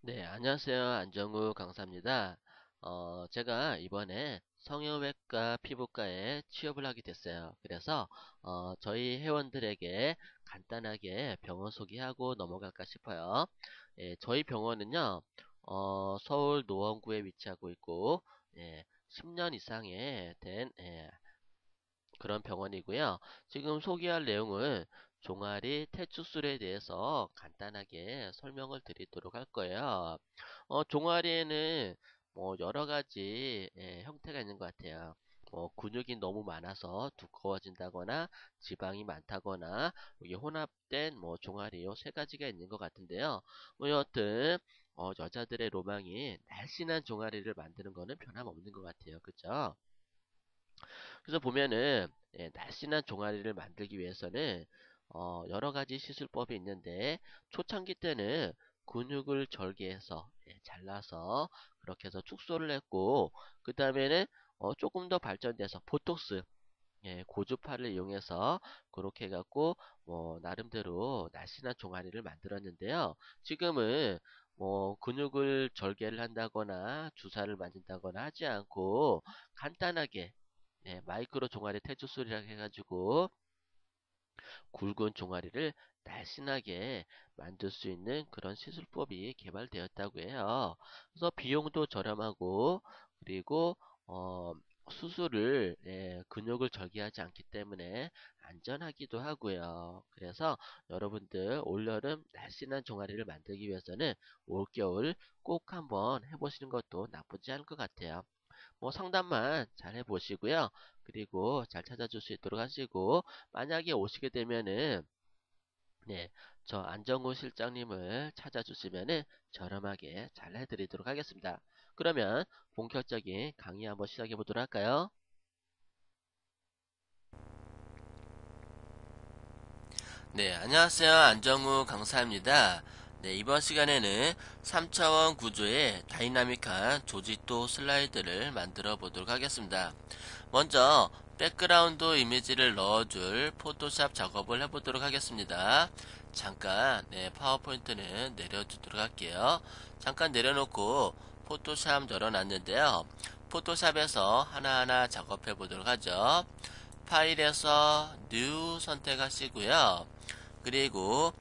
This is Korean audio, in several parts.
네, 안녕하세요. 안정우 강사입니다. 제가 이번에 성형외과 피부과에 취업을 하게 됐어요. 그래서 저희 회원들에게 간단하게 병원 소개하고 넘어갈까 싶어요. 예, 저희 병원은요, 서울 노원구에 위치하고 있고, 예, 10년 이상의 된 그런 병원이고요. 지금 소개할 내용은 종아리 퇴출술에 대해서 간단하게 설명을 드리도록 할 거예요. 종아리에는 뭐 여러 가지 형태가 있는 것 같아요. 근육이 너무 많아서 두꺼워진다거나 지방이 많다거나 이게 혼합된 뭐 종아리 요 세 가지가 있는 것 같은데요. 뭐 여하튼 여자들의 로망이 날씬한 종아리를 만드는 거는 변함없는 것 같아요. 그죠? 그래서 보면은 날씬한 종아리를 만들기 위해서는 여러 가지 시술법이 있는데 초창기 때는 근육을 절개해서 잘라서 그렇게 해서 축소를 했고 그 다음에는 조금 더 발전돼서 보톡스 고주파를 이용해서 그렇게 해갖고 뭐 나름대로 날씬한 종아리를 만들었는데요. 지금은 뭐 근육을 절개를 한다거나 주사를 맞는다거나 하지 않고 간단하게 마이크로 종아리 퇴출술이라고 해가지고 굵은 종아리를 날씬하게 만들 수 있는 그런 시술법이 개발되었다고 해요. 그래서 비용도 저렴하고 그리고 수술을 근육을 절개하지 않기 때문에 안전하기도 하고요. 그래서 여러분들 올여름 날씬한 종아리를 만들기 위해서는 올겨울 꼭 한번 해보시는 것도 나쁘지 않을 것 같아요. 뭐 상담만 잘 해보시고요. 그리고 잘 찾아줄 수 있도록 하시고 만약에 오시게 되면은 네, 저 안정우 실장님을 찾아주시면은 저렴하게 잘 해드리도록 하겠습니다. 그러면 본격적인 강의 한번 시작해 보도록 할까요? 네, 안녕하세요. 안정우 강사입니다. 네, 이번 시간에는 3차원 구조의 다이나믹한 조직도 슬라이드를 만들어 보도록 하겠습니다. 먼저 백그라운드 이미지를 넣어줄 포토샵 작업을 해보도록 하겠습니다. 잠깐 파워포인트는 내려두도록 할게요. 잠깐 내려놓고 포토샵 열어놨는데요. 포토샵에서 하나하나 작업해 보도록 하죠. 파일에서 New 선택하시고요. 그리고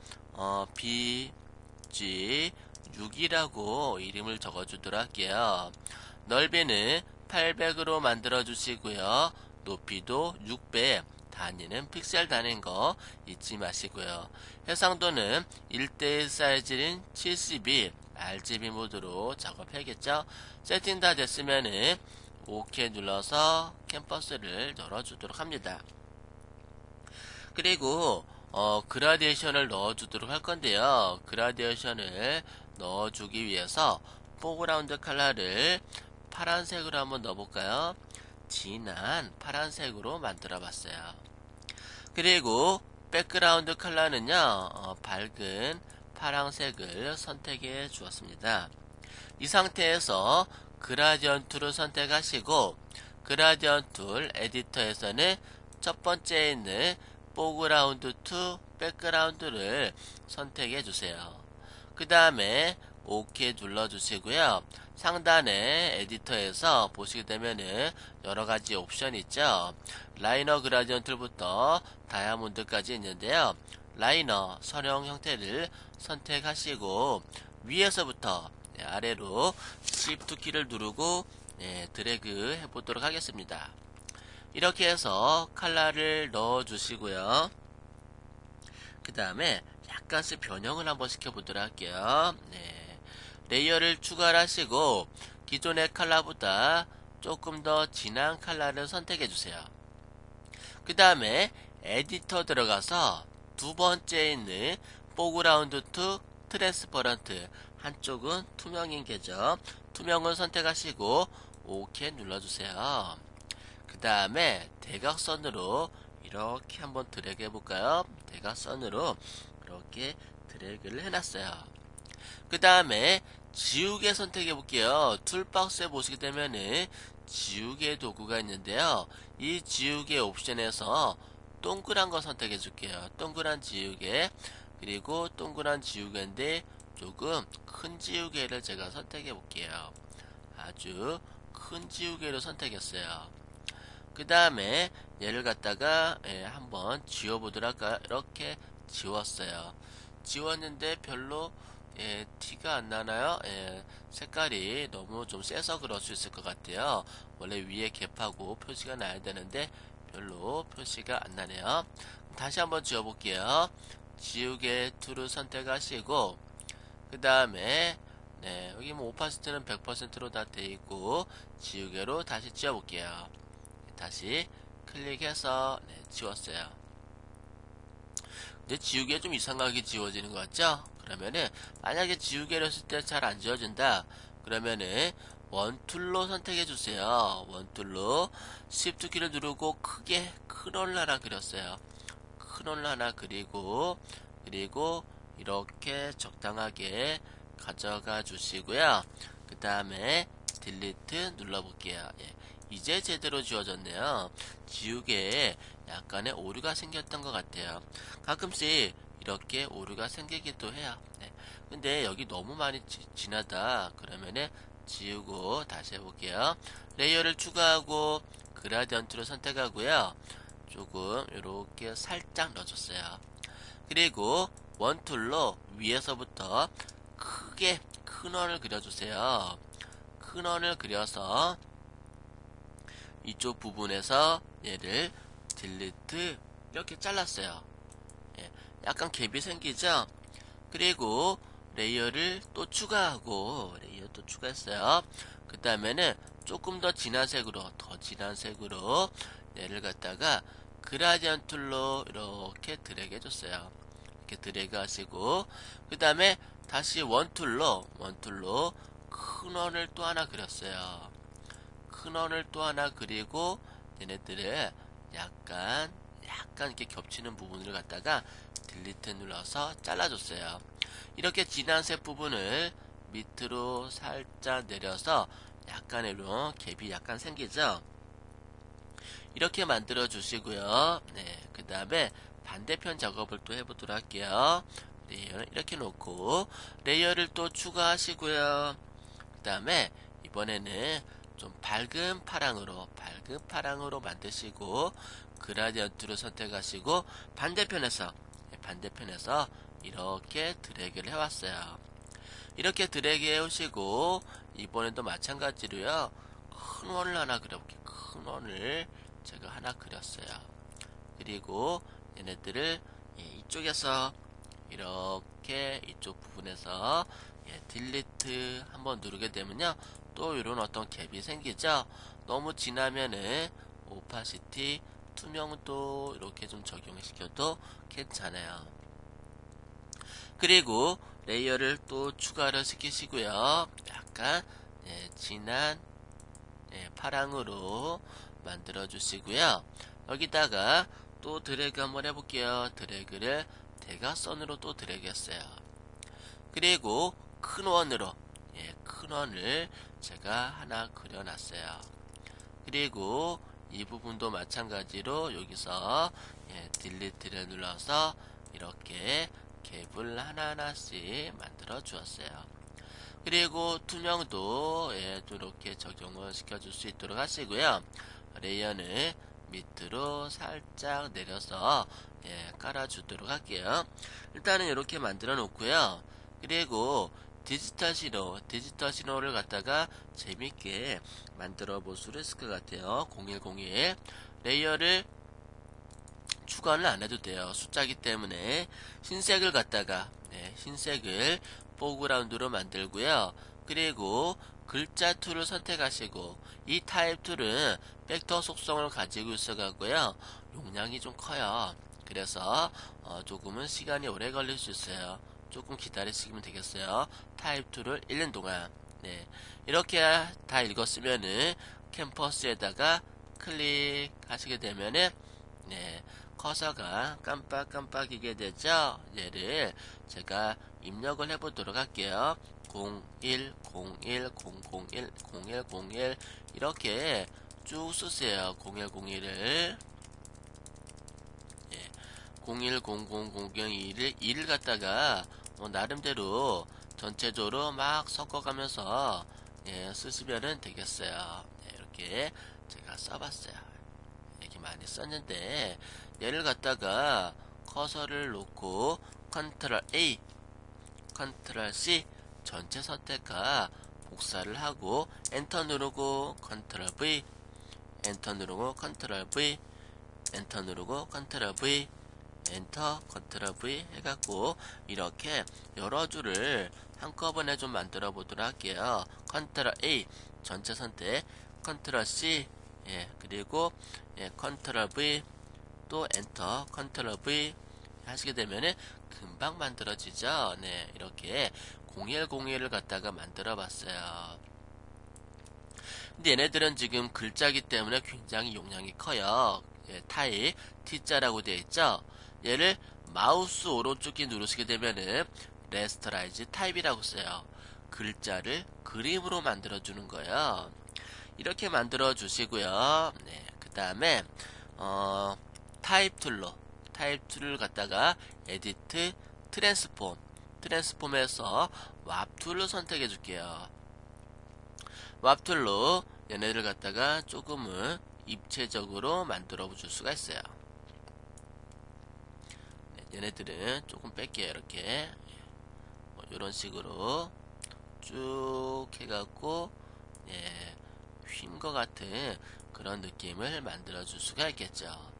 BG6이라고 이름을 적어주도록 할게요. 넓이는 800으로 만들어 주시고요. 높이도 600, 단위는 픽셀 단위인 거 잊지 마시고요. 해상도는 1대1 사이즈인 72 RGB 모드로 작업해야겠죠. 세팅 다 됐으면은 OK 눌러서 캔버스를 열어주도록 합니다. 그리고 그라데이션을 넣어주도록 할 건데요. 그라데이션을 넣어주기 위해서 포그라운드 컬러를 파란색으로 한번 넣어볼까요? 진한 파란색으로 만들어 봤어요. 그리고 백그라운드 컬러는요, 밝은 파란색을 선택해 주었습니다. 이 상태에서 그라디언트를 선택하시고 그라디언트 툴 에디터에서는 첫 번째에 있는 포그라운드 투 백그라운드를 선택해 주세요. 그 다음에 OK 눌러 주시고요. 상단에 에디터에서 보시게 되면은 여러가지 옵션이 있죠. 라이너 그라디언트부터 다이아몬드까지 있는데요. 라이너 선형 형태를 선택하시고 위에서부터 아래로 Shift 키를 누르고 드래그 해보도록 하겠습니다. 이렇게 해서 컬러를 넣어 주시고요. 그 다음에 약간씩 변형을 한번 시켜보도록 할게요. 레이어를 추가하시고 기존의 컬러보다 조금 더 진한 컬러를 선택해 주세요. 그 다음에 에디터 들어가서 두 번째에 있는 포그라운드 투 트랜스퍼런트, 한쪽은 투명인 계죠. 투명을 선택하시고 OK 눌러주세요. 그 다음에 대각선으로 이렇게 한번 드래그 해볼까요? 대각선으로 이렇게 드래그를 해놨어요. 그 다음에 지우개 선택해 볼게요. 툴박스에 보시게 되면은 지우개 도구가 있는데요. 이 지우개 옵션에서 동그란 거 선택해 줄게요. 동그란 지우개. 그리고 동그란 지우개인데 조금 큰 지우개를 제가 선택해 볼게요. 아주 큰 지우개를 선택했어요. 그 다음에 얘를 갖다가 한번 지워보도록 할까요? 이렇게 지웠어요. 지웠는데 별로 티가 안 나나요? 색깔이 너무 좀 세서 그럴 수 있을 것 같아요. 원래 위에 갭하고 표시가 나야 되는데 별로 표시가 안 나네요. 다시 한번 지워볼게요. 지우개 툴을 선택하시고 그 다음에 여기 뭐 오파시티는 100%로 다 돼 있고 지우개로 다시 지워볼게요. 다시 클릭해서 지웠어요. 근데 지우개가 좀 이상하게 지워지는 것 같죠? 그러면은 만약에 지우개를 했을 때 잘 안 지워진다 그러면은 원툴로 선택해 주세요. 원툴로 Shift 키를 누르고 크게 큰 원을 하나 그렸어요. 큰 원을 하나 그리고 이렇게 적당하게 가져가 주시고요. 그 다음에 딜리트 눌러볼게요. 이제 제대로 지워졌네요. 지우개에 약간의 오류가 생겼던 것 같아요. 가끔씩 이렇게 오류가 생기기도 해요. 근데 여기 너무 많이 지나다 그러면은 지우고 다시 해볼게요. 레이어를 추가하고 그라디언트를 선택하고요. 조금 이렇게 살짝 넣어줬어요. 그리고 원툴로 위에서부터 크게 큰 원을 그려주세요. 큰 원을 그려서 이쪽 부분에서 얘를 딜리트 이렇게 잘랐어요. 약간 갭이 생기죠? 그리고 레이어를 또 추가하고 레이어 또 추가했어요. 그 다음에는 조금 더 진한 색으로 얘를 갖다가 그라디언 툴로 이렇게 드래그 해줬어요. 이렇게 드래그 하시고 그 다음에 다시 원툴로 큰 원을 또 하나 그렸어요. 큰 원을 또 하나 그리고 얘네들을 약간 이렇게 겹치는 부분을 갖다가 딜리트 눌러서 잘라줬어요. 이렇게 진한색 부분을 밑으로 살짝 내려서 약간의 갭이 약간 생기죠. 이렇게 만들어 주시고요. 그 다음에 반대편 작업을 또 해보도록 할게요. 레이어를 이렇게 놓고 레이어를 또 추가하시고요. 그 다음에 이번에는 좀 밝은 파랑으로 만드시고 그라디언트를 선택하시고 반대편에서 이렇게 드래그를 해왔어요. 이렇게 드래그 해오시고 이번에도 마찬가지로요. 큰 원을 하나 그려볼게요. 큰 원을 제가 하나 그렸어요. 그리고 얘네들을 이쪽에서 이렇게 이쪽 부분에서 딜리트 한번 누르게 되면요. 또 이런 어떤 갭이 생기죠. 너무 진하면은 오파시티 투명도 이렇게 좀 적용시켜도 괜찮아요. 그리고 레이어를 또 추가를 시키시고요. 약간 진한 파랑으로 만들어 주시고요. 여기다가 또 드래그 한번 해볼게요. 드래그를 대각선으로 또 드래그 했어요. 그리고 큰 원을 제가 하나 그려놨어요. 그리고 이 부분도 마찬가지로 여기서 딜리트를 눌러서 이렇게 갭을 하나하나씩 만들어 주었어요. 그리고 투명도 또 이렇게 적용을 시켜줄 수 있도록 하시고요. 레이어는 밑으로 살짝 내려서 깔아주도록 할게요. 일단은 이렇게 만들어 놓고요. 그리고 디지털 신호를 갖다가 재밌게 만들어 볼 수 있을 것 같아요. 0101 레이어를 추가는 안 해도 돼요. 숫자기 때문에 흰색을 갖다가 흰색을 포그라운드로 만들고요. 그리고 글자 툴을 선택하시고 이 타입 툴은 벡터 속성을 가지고 있어가고요. 용량이 좀 커요. 그래서 조금은 시간이 오래 걸릴 수 있어요. 조금 기다리시면 되겠어요. 타입 툴을 읽는 동안 이렇게 다 읽었으면은 캠퍼스에다가 클릭하시게 되면은 커서가 깜빡깜빡이게 되죠. 얘를 제가 입력을 해보도록 할게요. 010100100101 이렇게 쭉 쓰세요. 0101을 010002를 2를 갖다가 나름대로 전체적으로 막 섞어가면서 쓰시면 되겠어요. 이렇게 제가 써봤어요. 이렇게 많이 썼는데 얘를 갖다가 커서를 놓고 컨트롤 A, 컨트롤 C 전체 선택하 복사를 하고 엔터 누르고 컨트롤 V, 엔터 누르고 컨트롤 V, 엔터 누르고 컨트롤 V, 엔터 컨트롤 V 해갖고 이렇게 여러 줄을 한꺼번에 좀 만들어 보도록 할게요. 컨트롤 A 전체 선택, 컨트롤 C, 그리고 컨트롤 V, 또 엔터 컨트롤 V 하시게 되면은 금방 만들어지죠. 이렇게 0101을 갖다가 만들어 봤어요. 근데 얘네들은 지금 글자기 때문에 굉장히 용량이 커요. 타입 T자라고 되어 있죠. 얘를 마우스 오른쪽키 누르시게 되면은 레스터라이즈 타입이라고 써요. 글자를 그림으로 만들어 주는 거예요. 이렇게 만들어 주시고요. 그 다음에 타입 툴을 갖다가 에디트 트랜스폼에서 왑 툴을 선택해 줄게요. 왑 툴로 얘네를 갖다가 조금은 입체적으로 만들어 줄 수가 있어요. 얘네들은 조금 뺄게요. 이렇게 이런 식으로 쭉 해갖고 휨과 같은 그런 느낌을 만들어 줄 수가 있겠죠.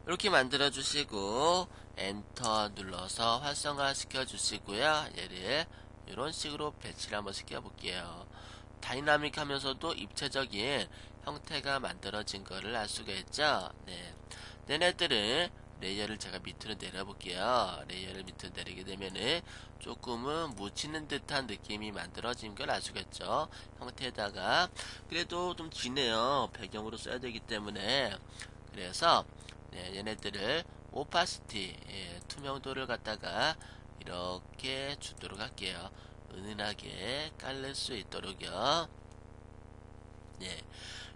이렇게 만들어 주시고 엔터 눌러서 활성화 시켜 주시고요. 얘를 이런 식으로 배치를 한번 시켜 볼게요. 다이나믹 하면서도 입체적인 형태가 만들어진 거를 알 수가 있죠. 얘네들은 레이어를 제가 밑으로 내려볼게요. 레이어를 밑으로 내리게 되면은 조금은 묻히는 듯한 느낌이 만들어진 걸 알 수가 있죠. 형태에다가 그래도 좀 진해요. 배경으로 써야 되기 때문에. 그래서 얘네들을 오파시티 투명도를 갖다가 이렇게 주도록 할게요. 은은하게 깔릴 수 있도록요.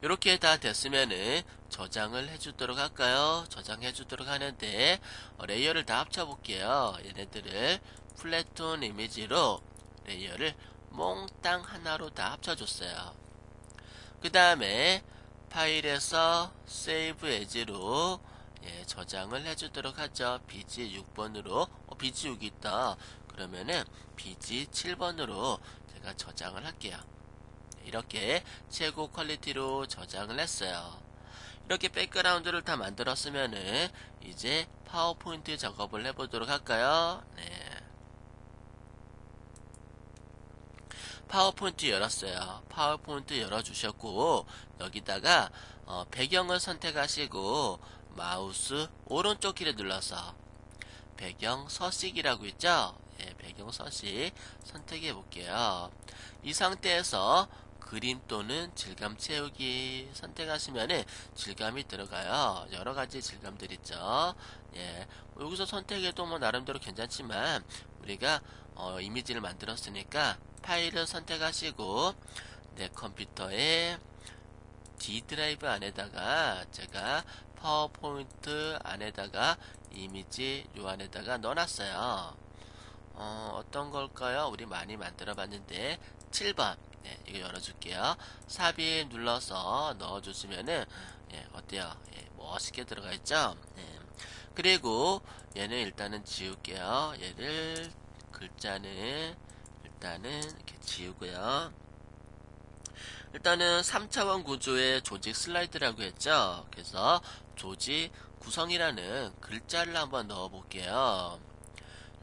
이렇게 다 됐으면은 저장을 해주도록 할까요? 저장해주도록 하는데 레이어를 다 합쳐볼게요. 얘네들을 플래툰 이미지로 레이어를 몽땅 하나로 다 합쳐줬어요. 그 다음에 파일에서 세이브 에지로 저장을 해주도록 하죠. BG 6번으로 BG 6이 있다. 그러면은 BG 7번으로 제가 저장을 할게요. 이렇게 최고 퀄리티로 저장을 했어요. 이렇게 백그라운드를 다 만들었으면은 이제 파워포인트 작업을 해보도록 할까요? 파워포인트 열었어요. 파워포인트 열어주셨고 여기다가 배경을 선택하시고 마우스 오른쪽 키를 눌러서 배경 서식이라고 있죠? 배경 서식 선택해 볼게요. 이 상태에서 그림 또는 질감 채우기 선택하시면은 질감이 들어가요. 여러가지 질감들 있죠. 여기서 선택해도 뭐 나름대로 괜찮지만 우리가 이미지를 만들었으니까 파일을 선택하시고 내 컴퓨터에 D 드라이브 안에다가 제가 파워포인트 안에다가 이미지 요 안에다가 넣어놨어요. 어떤 걸까요? 우리 많이 만들어 봤는데 7번 이거 열어줄게요. 삽입 눌러서 넣어주시면은 어때요? 멋있게 들어가 있죠? 그리고 얘는 일단은 지울게요. 얘를 글자는 일단은 이렇게 지우고요. 일단은 3차원 구조의 조직 슬라이드라고 했죠. 그래서 조직 구성이라는 글자를 한번 넣어 볼게요.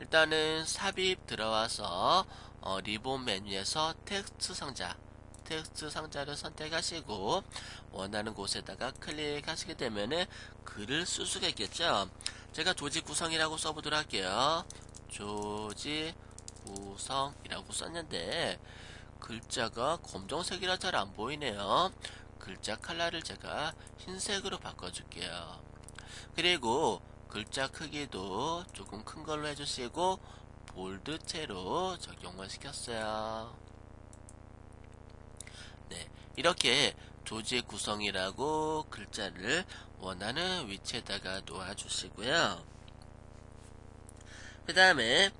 일단은 삽입 들어와서 리본 메뉴에서 텍스트 상자를 선택하시고 원하는 곳에다가 클릭하시게 되면은 글을 쓸 수가 있겠죠. 제가 조직 구성이라고 써보도록 할게요. 조직 구성이라고 썼는데 글자가 검정색이라 잘 안 보이네요. 글자 컬러를 제가 흰색으로 바꿔줄게요. 그리고 글자 크기도 조금 큰 걸로 해주시고 볼드체로 적용을 시켰어요. 이렇게 조직 구성이라고 글자를 원하는 위치에다가 놓아주시고요. 그 다음에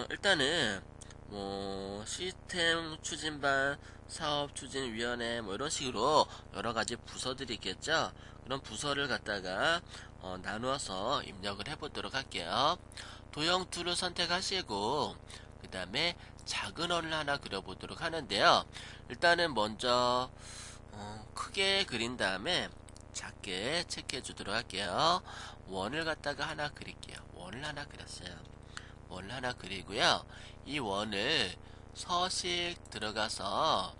일단은 뭐 시스템 추진반, 사업추진위원회 뭐 이런 식으로 여러가지 부서들이 있겠죠. 그런 부서를 갖다가 나누어서 입력을 해보도록 할게요. 도형 툴을 선택하시고 그 다음에 작은 원을 하나 그려보도록 하는데요. 일단은 먼저 크게 그린 다음에 작게 체크해 주도록 할게요. 원을 갖다가 하나 그릴게요. 원을 하나 그렸어요. 원을 하나 그리고요. 이 원을 서식 들어가서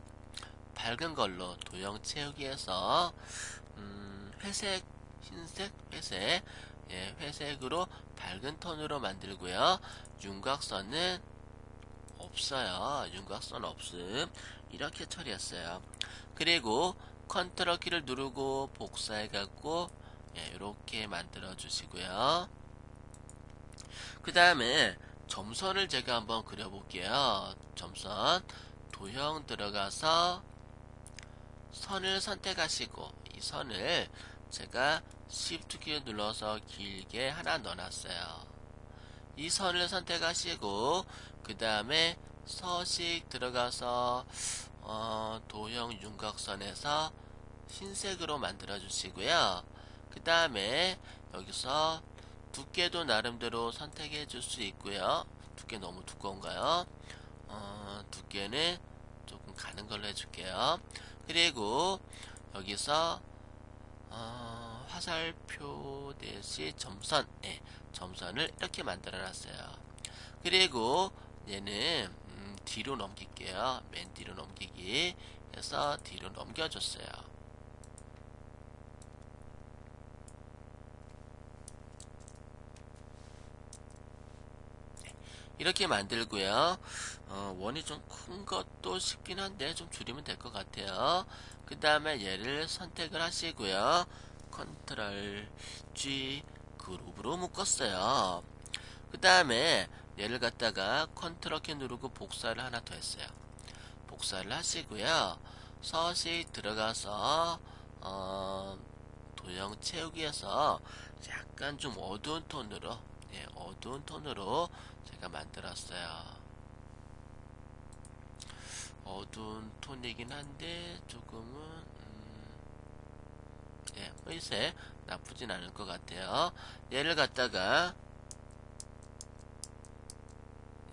밝은 걸로 도형 채우기해서 회색, 흰색, 회색, 예, 회색으로 밝은 톤으로 만들고요. 윤곽선은 없어요. 윤곽선 없음. 이렇게 처리했어요. 그리고 컨트롤 키를 누르고 복사해 갖고 예, 이렇게 만들어 주시고요. 그 다음에 점선을 제가 한번 그려볼게요. 점선 도형 들어가서 선을 선택하시고 이 선을 제가 Shift 키를 눌러서 길게 하나 넣어놨어요. 이 선을 선택하시고 그 다음에 서식 들어가서 도형 윤곽선에서 흰색으로 만들어 주시고요. 그 다음에 여기서 두께도 나름대로 선택해 줄 수 있고요. 두께 너무 두꺼운가요? 두께는 조금 가는 걸로 해줄게요. 그리고 여기서 화살표 대시 점선, 네, 점선을 이렇게 만들어 놨어요. 그리고 얘는 뒤로 넘길게요. 맨 뒤로 넘기기 해서 뒤로 넘겨줬어요. 이렇게 만들고요. 원이 좀 큰 것도 쉽긴 한데 좀 줄이면 될 것 같아요. 그 다음에 얘를 선택을 하시고요. 컨트롤 G 그룹으로 묶었어요. 그 다음에 얘를 갖다가 컨트롤 키 누르고 복사를 하나 더 했어요. 복사를 하시고요. 서식 들어가서 도형 채우기에서 약간 좀 어두운 톤으로 예, 어두운 톤으로 제가 만들었어요. 어두운 톤이긴 한데 조금은 예, 회색 나쁘진 않을 것 같아요. 얘를 갖다가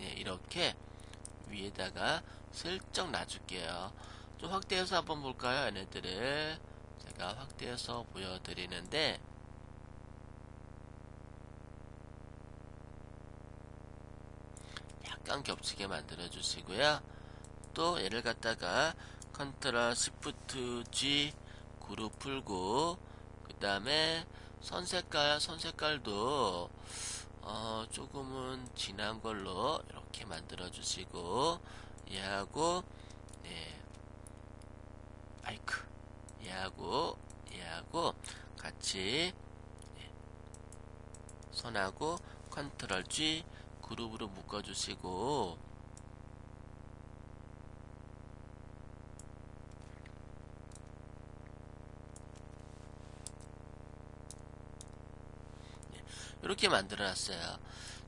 예, 이렇게 위에다가 슬쩍 놔줄게요. 좀 확대해서 한번 볼까요? 얘네들을 제가 확대해서 보여드리는데 약간 겹치게 만들어 주시고요. 또 얘를 갖다가 컨트롤 시프트 G 그룹 풀고 그 다음에 선 색깔도 조금은 진한 걸로 이렇게 만들어 주시고 얘하고 네, 아이크 얘하고 같이 선하고 컨트롤 G 그룹으로 묶어 주시고 이렇게 만들어 놨어요.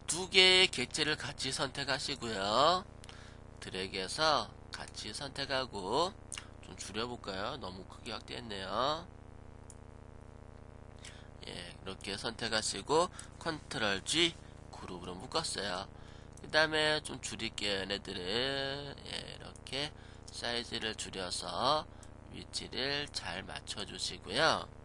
두 개의 객체를 같이 선택하시고요. 드래그해서 같이 선택하고 좀 줄여볼까요? 너무 크게 확대했네요. 예, 이렇게 선택하시고 컨트롤 G 그룹으로 묶었어요. 그 다음에 좀 줄일게요. 얘네들을 예, 이렇게 사이즈를 줄여서 위치를 잘 맞춰주시고요.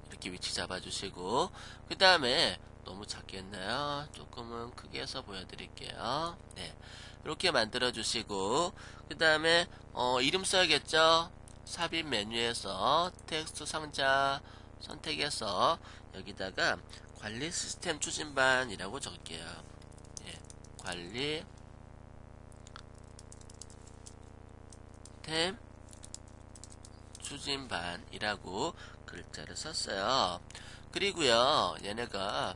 이렇게 위치 잡아주시고 그 다음에 너무 작게 했나요? 조금은 크게 해서 보여드릴게요. 네, 이렇게 만들어 주시고 그 다음에 이름 써야겠죠? 삽입 메뉴에서 텍스트 상자 선택해서 여기다가 관리 시스템 추진반이라고 적을게요. 예, 관리 시스템 추진반이라고 글자를 썼어요. 그리고요, 얘네가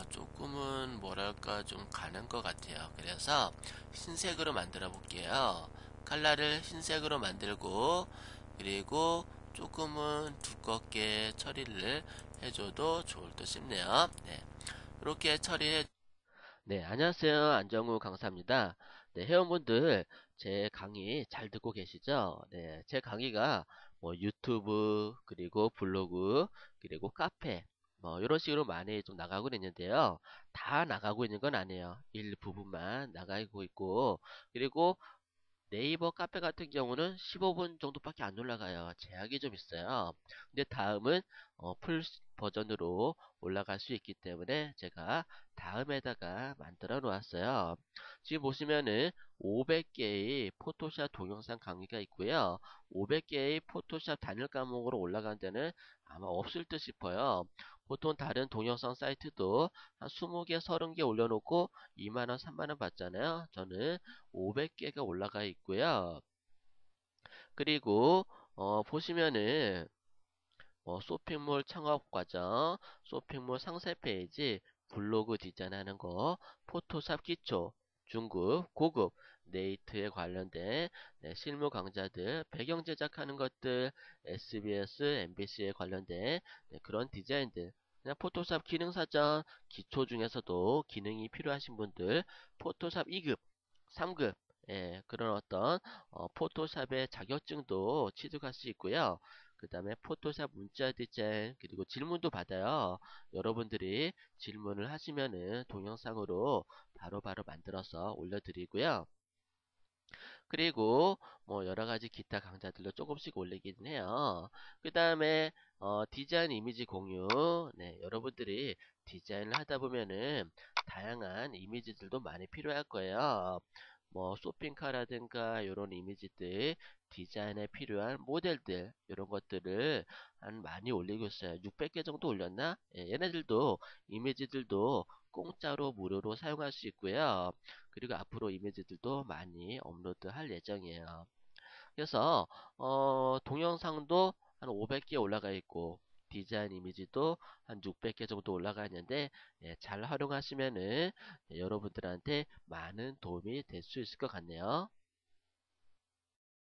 조금은 뭐랄까 좀 가는 것 같아요. 그래서 흰색으로 만들어 볼게요. 칼라를 흰색으로 만들고 그리고 조금은 두껍게 처리를 해줘도 좋을 듯 싶네요. 네, 이렇게 처리해 네, 안녕하세요. 안정우 강사입니다. 네, 회원분들, 제 강의 잘 듣고 계시죠? 네, 제 강의가 뭐 유튜브, 그리고 블로그, 그리고 카페, 뭐 이런 식으로 많이 좀 나가고 있는데요. 다 나가고 있는 건 아니에요. 일부분만 나가고 있고, 그리고 네이버 카페 같은 경우는 15분 정도밖에 안 올라가요. 제약이 좀 있어요. 근데 다음은 풀 버전으로 올라갈 수 있기 때문에 제가 다음에다가 만들어 놓았어요. 지금 보시면은 500개의 포토샵 동영상 강의가 있고요. 500개의 포토샵 단일 과목으로 올라간 데는 아마 없을 듯 싶어요. 보통 다른 동영상 사이트도 한 20개, 30개 올려놓고 2만원, 3만원 받잖아요. 저는 500개가 올라가 있고요. 그리고 보시면은 쇼핑몰 창업 과정, 쇼핑몰 상세 페이지, 블로그 디자인하는 거, 포토샵 기초, 중급, 고급, 네이트에 관련된 실무 강좌들, 배경 제작하는 것들, SBS, MBC에 관련된 그런 디자인들, 그냥 포토샵 기능사전, 기초 중에서도 기능이 필요하신 분들, 포토샵 2급, 3급, 예, 그런 어떤 포토샵의 자격증도 취득할 수 있고요. 그 다음에 포토샵 문자 디자인 그리고 질문도 받아요. 여러분들이 질문을 하시면은 동영상으로 바로바로 만들어서 올려드리고요. 그리고 뭐 여러가지 기타 강좌들도 조금씩 올리긴 해요. 그 다음에 디자인 이미지 공유. 네, 여러분들이 디자인을 하다 보면은 다양한 이미지들도 많이 필요할 거예요. 뭐 쇼핑카라든가 이런 이미지들, 디자인에 필요한 모델들 이런 것들을 한 많이 올리고 있어요. 600개 정도 올렸나? 예, 얘네들도 이미지들도 공짜로 무료로 사용할 수 있고요. 그리고 앞으로 이미지들도 많이 업로드 할 예정이에요. 그래서 동영상도 한 500개 올라가 있고 디자인 이미지도 한 600개 정도 올라가 있는데 예, 잘 활용하시면은 여러분들한테 많은 도움이 될 수 있을 것 같네요.